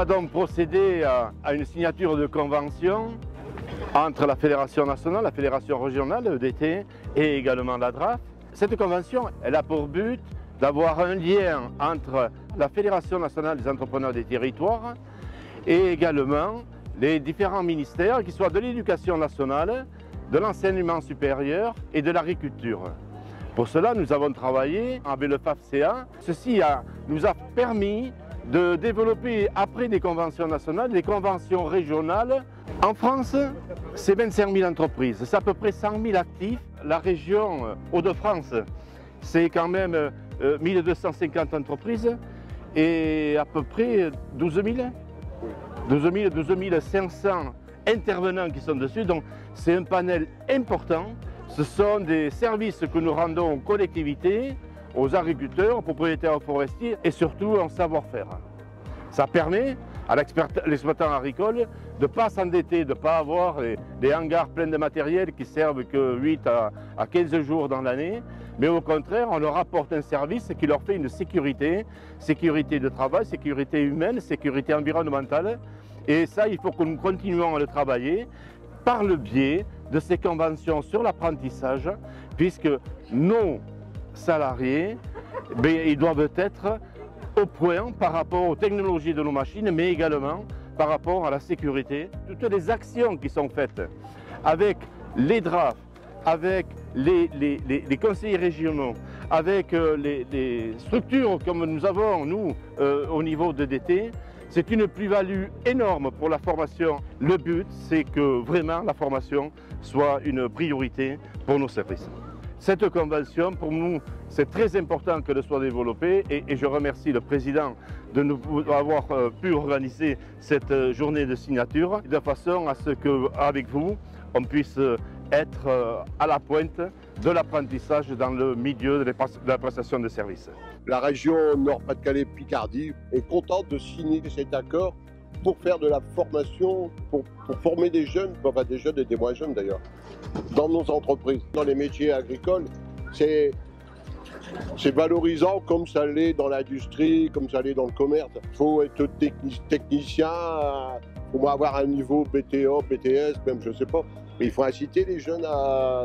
donc procédé à une signature de convention entre la Fédération nationale, la Fédération régionale, EDT, et également la DRAF. Cette convention, elle a pour but d'avoir un lien entre la Fédération nationale des entrepreneurs des territoires et également les différents ministères, qui soient de l'éducation nationale, de l'enseignement supérieur et de l'agriculture. Pour cela, nous avons travaillé avec le FAFCA. Ceci nous a permis de développer, après des conventions nationales, des conventions régionales. En France, c'est 25 000 entreprises, c'est à peu près 100 000 actifs. La région Hauts-de-France, c'est quand même 1250 entreprises et à peu près 12 500 intervenants qui sont dessus. Donc c'est un panel important. Ce sont des services que nous rendons aux collectivités, aux agriculteurs, aux propriétaires forestiers et surtout en savoir-faire. Ça permet à l'exploitant agricole de ne pas s'endetter, de ne pas avoir des hangars pleins de matériel qui servent que 8 à 15 jours dans l'année, mais au contraire, on leur apporte un service qui leur fait une sécurité, sécurité de travail, sécurité humaine, sécurité environnementale. Et ça, il faut que nous continuions à le travailler par le biais de ces conventions sur l'apprentissage, puisque nos salariés, ils doivent être au point par rapport aux technologies de nos machines, mais également par rapport à la sécurité. Toutes les actions qui sont faites avec les DRAF, avec les conseillers régionaux, avec les structures comme nous avons, nous, au niveau de DT, c'est une plus-value énorme pour la formation. Le but, c'est que vraiment la formation soit une priorité pour nos services. Cette convention, pour nous, c'est très important qu'elle soit développée et je remercie le président de nous avoir pu organiser cette journée de signature de façon à ce qu'avec vous, on puisse être à la pointe de l'apprentissage dans le milieu de la prestation de services. La région Nord-Pas-de-Calais-Picardie est contente de signer cet accord pour faire de la formation, pour former des jeunes, enfin des jeunes et des moins jeunes d'ailleurs, dans nos entreprises. Dans les métiers agricoles, c'est valorisant comme ça l'est dans l'industrie, comme ça l'est dans le commerce. Il faut être technicien, il faut avoir un niveau BTA, BTS, même je ne sais pas. Mais il faut inciter les jeunes à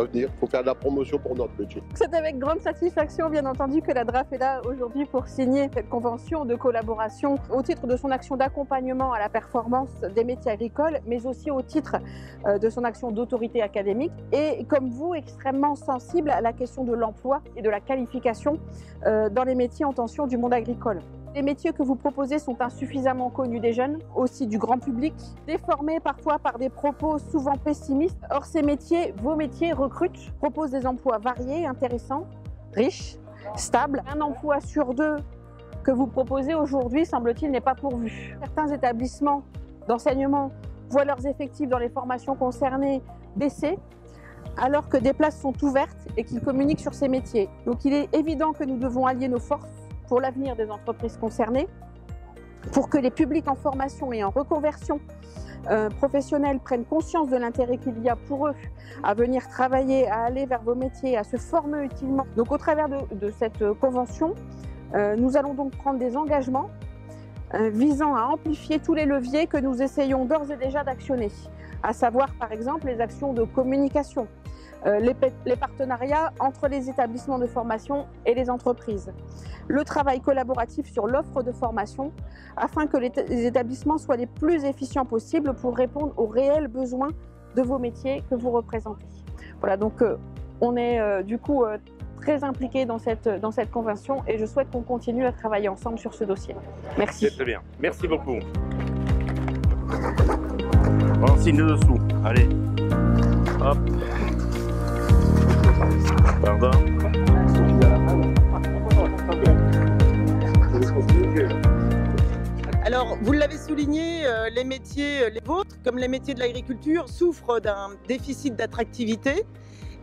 venir, il faut faire de la promotion pour notre métier. C'est avec grande satisfaction, bien entendu, que la DRAF est là aujourd'hui pour signer cette convention de collaboration au titre de son action d'accompagnement à la performance des métiers agricoles, mais aussi au titre de son action d'autorité académique et, comme vous, extrêmement sensible à la question de l'emploi et de la qualification dans les métiers en tension du monde agricole. Les métiers que vous proposez sont insuffisamment connus des jeunes, aussi du grand public, déformés parfois par des propos souvent pessimistes. Or, ces métiers, vos métiers recrutent, proposent des emplois variés, intéressants, riches, stables. Un emploi sur deux que vous proposez aujourd'hui, semble-t-il, n'est pas pourvu. Certains établissements d'enseignement voient leurs effectifs dans les formations concernées baisser, alors que des places sont ouvertes et qu'ils communiquent sur ces métiers. Donc, il est évident que nous devons allier nos forces pour l'avenir des entreprises concernées, pour que les publics en formation et en reconversion professionnelle prennent conscience de l'intérêt qu'il y a pour eux à venir travailler, à aller vers vos métiers, à se former utilement. Donc au travers de cette convention, nous allons donc prendre des engagements visant à amplifier tous les leviers que nous essayons d'ores et déjà d'actionner, à savoir par exemple les actions de communication, les partenariats entre les établissements de formation et les entreprises, le travail collaboratif sur l'offre de formation afin que les établissements soient les plus efficients possibles pour répondre aux réels besoins de vos métiers que vous représentez. Voilà, donc on est du coup très impliqués dans cette convention et je souhaite qu'on continue à travailler ensemble sur ce dossier. Merci. C'est très bien. Merci beaucoup. On signe dessous. Allez. Hop. Pardon. Alors, vous l'avez souligné, les métiers, les vôtres, comme les métiers de l'agriculture, souffrent d'un déficit d'attractivité.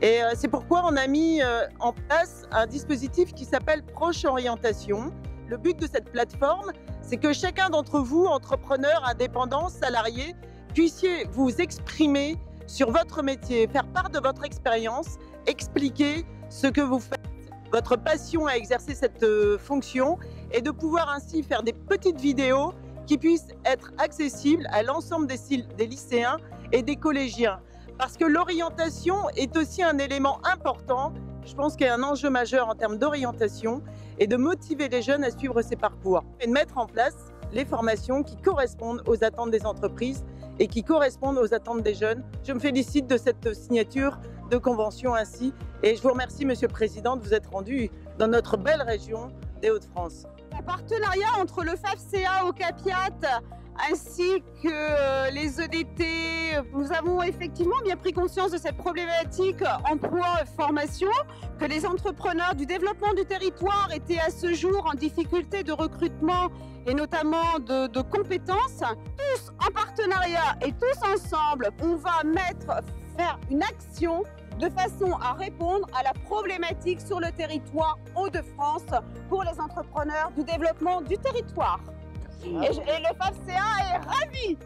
Et c'est pourquoi on a mis en place un dispositif qui s'appelle Proche Orientation. Le but de cette plateforme, c'est que chacun d'entre vous, entrepreneurs, indépendants, salariés, puissiez vous exprimer sur votre métier, faire part de votre expérience, expliquer ce que vous faites, votre passion à exercer cette fonction et de pouvoir ainsi faire des petites vidéos qui puisse être accessible à l'ensemble des lycéens et des collégiens. Parce que l'orientation est aussi un élément important. Je pense qu'il y a un enjeu majeur en termes d'orientation et de motiver les jeunes à suivre ces parcours et de mettre en place les formations qui correspondent aux attentes des entreprises et qui correspondent aux attentes des jeunes. Je me félicite de cette signature de convention ainsi et je vous remercie, Monsieur le Président, de vous être rendu dans notre belle région des Hauts-de-France. Un partenariat entre le FAFSEA Ocapiat ainsi que les EDT, nous avons effectivement bien pris conscience de cette problématique emploi-formation, que les entrepreneurs du développement du territoire étaient à ce jour en difficulté de recrutement et notamment de compétences. Tous en partenariat et tous ensemble, on va faire une action de façon à répondre à la problématique sur le territoire Hauts-de-France pour les entrepreneurs du développement du territoire. Et le FAFSEA est ravi.